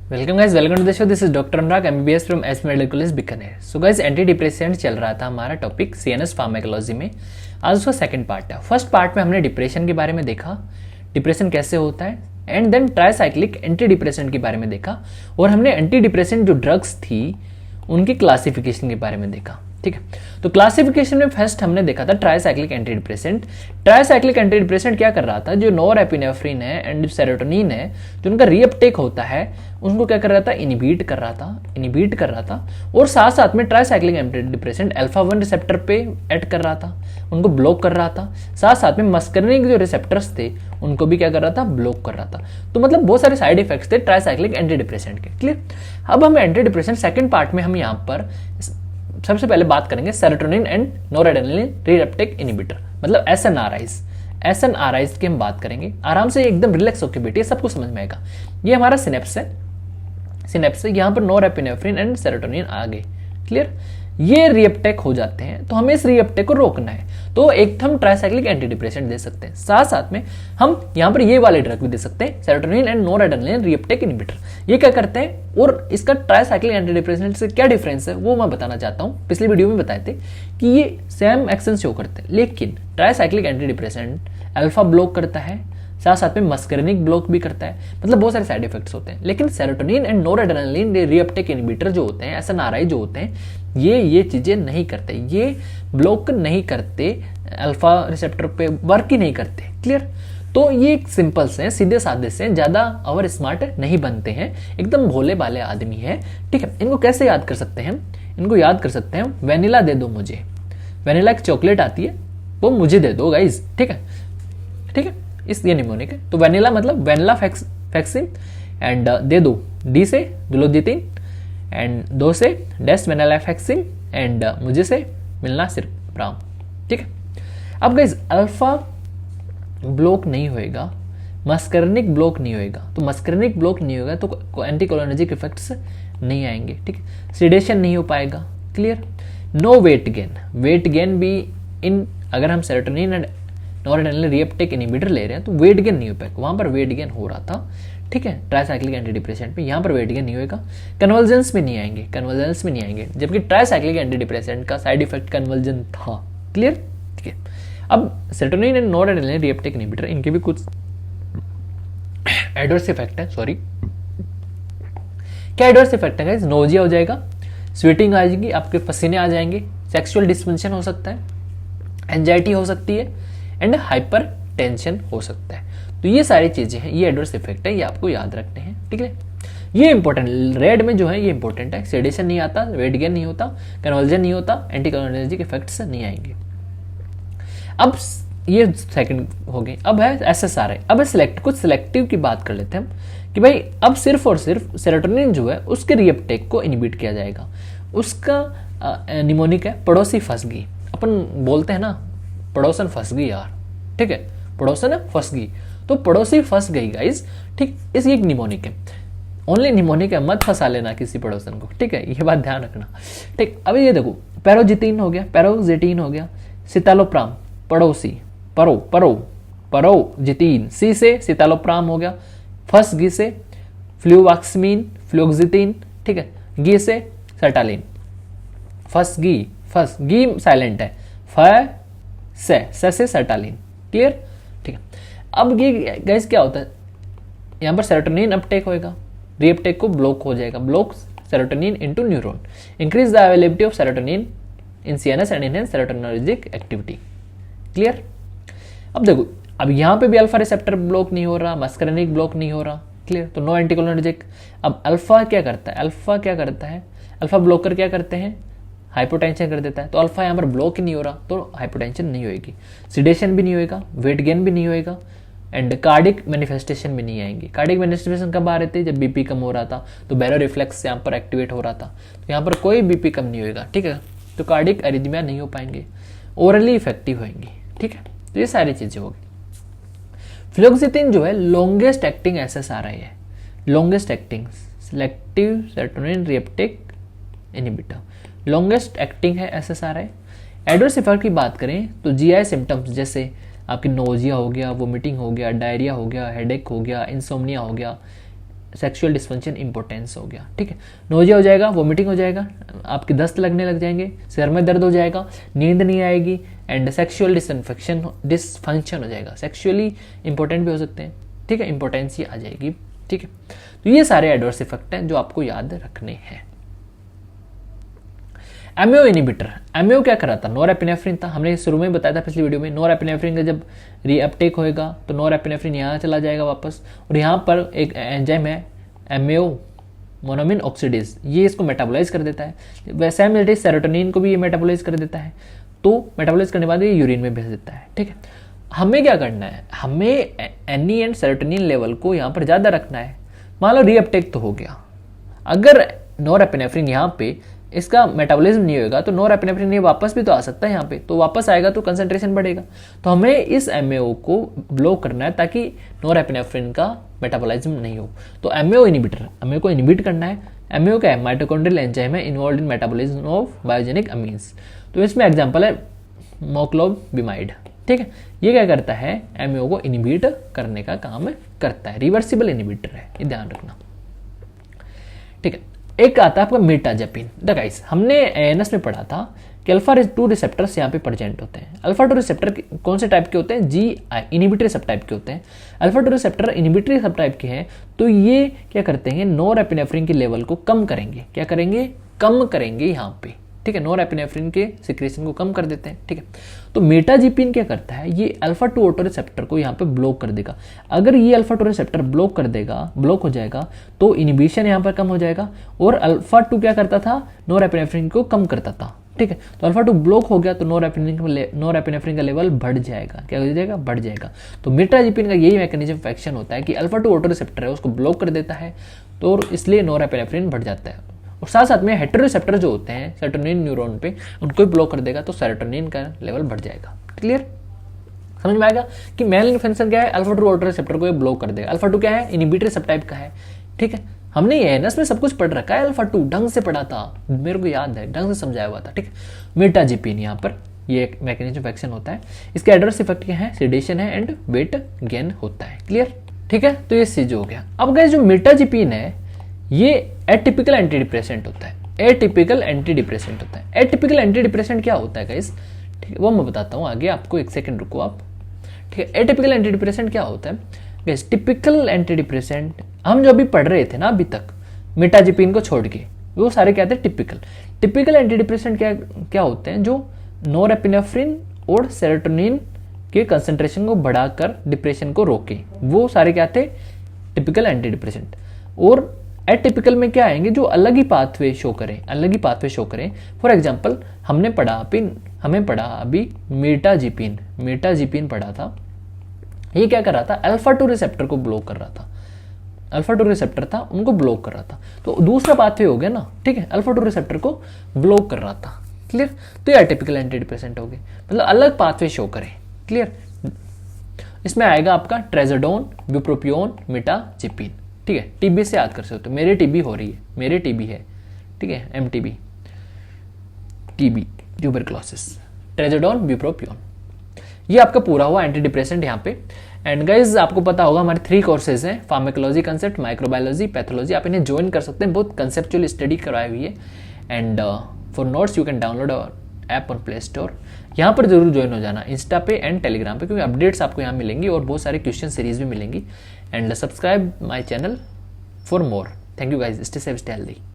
Welcome guys, welcome to the show. This is doctor Anurag, MBBS from S medical college Bikaner. So guys, anti depressant चल रहा था हमारा topic CNS pharmacology में। आज उसका सेकंड पार्ट है। फर्स्ट पार्ट में हमने डिप्रेशन के बारे में देखा, डिप्रेशन कैसे होता है, and then tricyclic anti depressant के बारे में देखा, और हमने एंटी डिप्रेसेंट जो ड्रग्स थी उनकी क्लासिफिकेशन के बारे में देखा। ठीक है, तो क्लासिफिकेशन में फर्स्ट हमने देखा था tricyclic anti depressant. Tricyclic anti depressant क्या कर रहा था, जो नॉरएपिनेफ्रिन है एंड सेरोटोनिन है, जो उनका रीअपटेक होता है, उनको क्या कर रहा था, इनिबिट कर रहा था। और साथ साथ में tricyclic anti depressant alpha 1 receptor पे ऐड कर रहा था, उनको ब्लॉक कर रहा था। साथ साथ में मस्करिनिक जो रिसेप्टर्स थे उनको भी क्या कर रहा था, ब्लॉक कर रहा था। तो मतलब बहुत सारे साइड इफेक्ट्स थे ट्राइसाइक्लिक एंटी डिप्रेसेंट के। क्लियर। अब हम एंटी डिप्रेसेंट सेकंड पार्ट में हम यहाँ पर सबसे पहले बात करेंगे serotonin and noradrenaline reuptake inhibitor, मतलब एसएनआरआईज की हम बात करेंगे। आराम से एकदम रिलैक्स होकर बैठिए, सबको समझ में आएगा। ये हमारा सिनेप्स है, यहाँ पर नॉरएपिनेफ्रिन एंड सेरोटोनिन आ गए। क्लियर। ये रीअपटेक हो जाते हैं तो हमें इस रीअपटेक को रोकना है, तो एक हम ट्राइसाइक्लिक एंटी डिप्रेसेंट दे सकते हैं। साथ साथ में हम यहाँ पर ये वाले ड्रग भी दे सकते हैं, serotonin and noradrenaline reuptake inhibitor. ये क्या करते हैं और इसका ट्राइसाइक्लिक एंटी डिप्रेसेंट से क्या डिफरेंस है वो मैं बताना चाहता हूँ। पिछली वीडियो में बताए थे कि ये सेम एक्शन शो करते हैं, लेकिन tricyclic anti depressant alpha block करता है, साथ साथ में मस्करिनिक ब्लॉक भी करता है, मतलब बहुत सारे साइड इफेक्ट्स होते हैं। लेकिन serotonin and noradrenaline reuptake inhibitor जो होते हैं, एसएनआरआई जो होते हैं, ये चीजें नहीं करते, ये ब्लॉक नहीं करते, अल्फा रिसेप्टर पे वर्क ही नहीं करते। क्लियर। तो ये सिंपल से सीधे साधे से, ज्यादा ओवर स्मार्ट नहीं बनते हैं, एकदम भोले भाले आदमी है। ठीक है, इनको कैसे याद कर सकते हैं, इनको याद कर सकते हैं, वेनिला दे दो मुझे, वेनिला एक चॉकलेट आती है, वो मुझे दे दो गाइज। ठीक है, इस ये निमोनिक है, तो वेनिला मतलब वेनिला फैक्सिन, एंड दे दो डी से दुलोजितिन, एंड दो से डेस वेनिला फैक्सिन, एंड मुझे से मिलना सिर्फ ब्राम। ठीक है। अब गाइस, अल्फा ब्लॉक नहीं होएगा, मस्करिनिक ब्लॉक नहीं होएगा, तो मस्करिनिक ब्लॉक नहीं होगा तो एंटीकोलिनर्जिक इफेक्ट्स नहीं आएंगे। ठीक है, सिडेशन नहीं हो पाएगा। क्लियर। नो वेट गेन भी इन, अगर हम serotonin and noradrenaline reuptake inhibitor ले रहे हैं तो वेट गेन नहीं हो पाएगा, वहां पर वेट गेन हो रहा था। ठीक है, ट्राइसाइक्लिक एंटी डिप्रेसेंट में यहाँ पर वेट गेन नहीं होगा, कन्वर्जेंस में नहीं आएंगे, जबकि ट्राइसाइक्लिक एंटी डिप्रेसेंट का साइड इफेक्ट कन्वर्जन था। क्लियर। ठीक है। अब serotonin and noradrenaline reuptake inhibitor, इनके भी कुछ एडवर्स इफेक्ट है। सॉरी, क्या एडवर्स इफेक्ट है गाइस? नोजिया हो जाएगा, स्वेटिंग आ जाएगी, आपके पसीने आ जाएंगे, सेक्सुअल डिस्फंक्शन हो सकता है, एंजाइटी हो सकती है, एंड हाइपर टेंशन हो सकता है। तो ये सारी चीजें हैं, ये एडवर्स इफेक्ट है, ये आपको याद रखने हैं। ठीक है, ये इंपॉर्टेंट, रेड में जो है ये इंपॉर्टेंट है। सेडेशन नहीं आता, वेट गेन नहीं होता, कन्वर्जन नहीं होता, एंटीकोलिनर्जिक इफेक्ट्स नहीं आएंगे। अब ये सेकंड हो गई। अब है एसएसआरआई। अब कुछ सिलेक्टिव की बात कर लेते हैं हम कि भाई अब सिर्फ और सिर्फ सेरोटोनिन जो है उसके रीअपटेक को इनिबिट किया जाएगा। उसका निमोनिक है पड़ोसी फंस गई, अपन बोलते हैं ना, पड़ोसन फंस गई यार। ठीक है, पड़ोसन फंस गई, तो पड़ोसी फंस गई गाइस। ठीक, इस एक निमोनिक है, ओनली निमोनिक है, मत फंसा लेना किसी पड़ोसन को। ठीक है, ये बात ध्यान रखना। ठीक, अब ये देखो, पैरोजिटीन हो गया, सितालोप्राम पड़ोसी, परोजितीन, सी से सितालोप्राम हो गया, फंस गी से फ्लूवाक्समीन, फ्लूक्सिटीन। ठीक है, गी से सर्टालिन, फंस गी साइलेंट है, फ से सर्टालिन। क्लियर। ठीक है, अब ये गाइस क्या होता है, यहां पर सेरोटोनिन अपटेक होएगा, रीअपटेक को ब्लॉक हो जाएगा, block serotonin into neuron, increase the availability of serotonin in CNS and enhance serotonergic activity. Clear. अब देखो, अब यहां पे भी अल्फा रिसेप्टर ब्लॉक नहीं हो रहा, मस्करिनिक ब्लॉक नहीं हो रहा। क्लियर, तो नो एंटीकोलिनर्जिक। अब अल्फा क्या करता है, अल्फा ब्लॉकर क्या करते हैं, हाइपोटेंशन कर देता है, तो अल्फा यहाँ पर ब्लॉक ही नहीं हो रहा, तो हाइपोटेंशन नहीं होगी, सिडेशन भी नहीं होएगा, वेट गेन भी नहीं होएगा, एंड कार्डिक मैनिफेस्टेशन भी नहीं आएंगे। कार्डिक मैनिफेस्टेशन कब आ रहे थे, जब बीपी कम हो रहा था, तो बैरो रिफ्लेक्स यहाँ पर एक्टिवेट हो रहा था, तो यहाँ पर कोई बीपी कम नहीं होएगा। ठीक है, तो कार्डिक अरिथमिया नहीं हो पाएंगे, ओरली इफेक्टिव होंगी। ठीक है, तो ये सारी चीजें होगी। फ्लूक्सिटिन जो है लॉन्गेस्ट एक्टिंग एसएसआरआई है, longest acting selective serotonin reuptake inhibitor, longest acting है एसएसआरआई। एडवर्स इफेक्ट की बात करें तो जीआई सिम्टम्स जैसे आपकी नोजिया हो गया, वोमिटिंग हो गया, डायरिया हो गया, हेडेक हो गया, इंसोम्निया हो गया, सेक्सुअल डिस्फंक्शन इंपोर्टेंस हो गया, ठीक है। नोजिया हो जाएगा, वोमिटिंग हो जाएगा, आपके दस्त लगने लग जाएंगे, सिर में दर्द हो जाएगा, नींद नहीं आएगी, एंड सेक्सुअल डिसफंक्शन हो जाएगा, सेक्सुअली इंपॉर्टेंट भी हो सकते हैं, ठीक है, इंपॉर्टेंस ही आ जाएगी, ठीक है। तो ये सारे एडवर्स इफेक्ट हैं जो आपको याद रखने हैं। एमओ इनिबिटर, एमओ क्या कर रहा था, नोरेपिनेफ्रिन था, हमने शुरू में बताया था पिछली वीडियो में। नोरेपिनेफ्रिन का जब रीअपटेक होएगा तो नोरेपिनेफ्रिन यहाँ चला जाएगा वापस, और यहाँ पर एक एंजाइम है एमओ मोनोमिन ऑक्सीडेज, ये इसको मेटाबोलाइज कर देता है। वैसे में सेरोटोनिन को भी ये मेटाबोलाइज कर देता है, तो मेटाबोलाइज करने के बाद ये यूरिन में भेज देता है, ठीक है। हमें क्या करना है, हमें एनी एंड सेरोटोनिन लेवल को यहाँ पर ज़्यादा रखना है। मान लो रीअपटेक तो हो गया, अगर नोरेपिनेफ्रिन यहाँ पे इसका मेटाबॉलिज्म नहीं होगा तो नोरेपिनेफ्रिन ये वापस भी तो आ सकता है यहाँ पे, तो वापस आएगा तो कंसंट्रेशन बढ़ेगा। तो हमें इस एमएओ को ब्लॉक करना है ताकि नोरेपिनेफ्रिन का मेटाबॉलिज्म नहीं हो। तो एमएओ इनिबिटर, एमएओ को इनिबिट करना है। एमएओ क्या है, माइटोकॉन्ड्रियल एंजाइम है involved in metabolism of biogenic amines. तो इसमें एग्जांपल है मोक्लोबिमाइड, ठीक है। ये क्या करता है, एमएओ को इनिबिट करने का काम करता है, रिवर्सिबल इनिबिटर है, ये ध्यान रखना, ठीक है। एक आता है आपका मीटाजेपिन। गाइस हमने एएनएस में पढ़ा था कि अल्फा-2 रिसेप्टर्स यहाँ पे प्रेजेंट होते हैं। अल्फा-2 रिसेप्टर कौन से टाइप के होते हैं, जी इनिबिटरी सब टाइप के होते हैं। अल्फा-2 रिसेप्टर इनिबिटरी सब टाइप के हैं, तो ये क्या करते हैं, नोरेपिनेफ्रिन के लेवल को कम करेंगे। क्या करेंगे, कम करेंगे यहाँ पे, ठीक है। नोरेपिनेफ्रिन के सिक्रेशन को कम कर देते हैं, ठीक है। तो मेटाजिपिन क्या करता है, ये अल्फा-2 ऑटो रिसेप्टर को यहाँ पे ब्लॉक कर देगा। अगर ये अल्फा-2 रिसेप्टर ब्लॉक कर देगा, ब्लॉक हो जाएगा, तो इनिबिशन यहाँ पर कम हो जाएगा। और अल्फा-2 क्या करता था, नोरेपिनेफ्रिन को कम करता था, ठीक है। तो अल्फा-2 ब्लॉक हो गया तो नोरेपिनेफ्रिन का लेवल बढ़ जाएगा। क्या हो जाएगा, बढ़ जाएगा। तो मेटाजिपिन का यही मैकेनिज्म ऑफ एक्शन होता है कि अल्फा-2 ऑटो रिसेप्टर है उसको ब्लॉक कर देता है, तो इसलिए नोरेपिनेफ्रिन बढ़ जाता है। और साथ साथ में हेटेरोरिसेप्टर जो होते हैं सेरोटोनिन न्यूरॉन पे, उनको भी ब्लॉक कर देगा, तो सेरोटोनिन का लेवल बढ़ जाएगा। क्लियर, समझ में आएगा कि मेल फंक्शन क्या है, अल्फा-2 ऑटो रिसेप्टर को ये ब्लॉक कर देगा। अल्फा-2 क्या है, इनिबिटरी सब टाइप का है, ठीक है। हमने एएनएस में सब कुछ पढ़ रखा है, अल्फा-2 ढंग से पढ़ा था, मेरे को याद है, ढंग से समझाया हुआ था, ठीक है। मेटाजिपिन यहाँ पर ये एक मैकेनिज्म ऑफ एक्शन होता है। इसके एडवर्स इफेक्ट क्या है, सेडेशन है एंड वेट गेन होता है। क्लियर, ठीक है। तो ये चीज हो गया। अब गाइस जो मेटाजिपिन है ये एटिपिकल एंटी डिप्रेसेंट होता है। एटिपिकल एंटी डिप्रेसेंट होता है। एटिपिकल एंटी डिप्रेसेंट क्या होता है गाइस, ठीक है, वो मैं बताता हूँ आगे आपको, एक सेकंड रुको आप, ठीक है। एटिपिकल एंटी डिप्रेसेंट क्या होता है गाइस, टिपिकल एंटी डिप्रेसेंट हम जो अभी पढ़ रहे थे ना अभी तक मेटाजिपिन को छोड़ के, वो सारे क्या थे, टिपिकल। टिपिकल एंटी डिप्रेसेंट क्या होते हैं, जो नोरेपिनेफ्रिन और सेरोटोनिन के कंसंट्रेशन को बढ़ाकर डिप्रेशन को रोके, वो सारे क्या थे, टिपिकल एंटी डिप्रेसेंट। और एटिपिकल में क्या आएंगे, जो अलग ही पाथवे शो करें, अलग ही पाथवे शो करें। फॉर एग्जांपल हमें पढ़ा अभी मेटाजिपिन पढ़ा था। ये क्या कर रहा था, अल्फा-2 रिसेप्टर को ब्लॉक कर रहा था। अल्फा-2 रिसेप्टर था, उनको ब्लॉक कर रहा था, तो दूसरा पाथवे हो गया ना, ठीक है। अल्फा-2 रिसेप्टर को ब्लॉक कर रहा था, क्लियर। तो ये एटिपिकल एंटी डिप्रेसेंट हो गए, मतलब अलग पाथवे शो करें, क्लियर। इसमें आएगा आपका ट्रेजोडोन, ब्यूप्रोपियोन, मेटाजिपिन, ठीक है। टीबी से याद कर सकते हो, मेरे टीबी हो रही है, मेरे टीबी है, ठीक है, एमटीबी, टीबी, ट्यूबरक्लोसिस, ट्रेजोडोन, ब्यूप्रोपियोन, ये आपका पूरा हुआ एंटी डिप्रेसेंट यहाँ पे। एंड गाइज आपको पता होगा हमारे 3 कोर्सेज हैं, फार्माकोलॉजी कंसेप्ट, माइक्रोबायोलॉजी, पैथोलॉजी, आप इन्हें ज्वाइन कर सकते हैं, बहुत कंसेप्चुअल स्टडी करवाई हुई है। And for notes you can download our app on play store. यहाँ पर जरूर ज्वाइन हो जाना, इंस्टा पे एंड टेलीग्राम पे, क्योंकि अपडेट्स आपको यहाँ मिलेंगी और बहुत सारे क्वेश्चन सीरीज भी मिलेंगी। And subscribe my channel for more. Thank you guys, stay safe, stay healthy.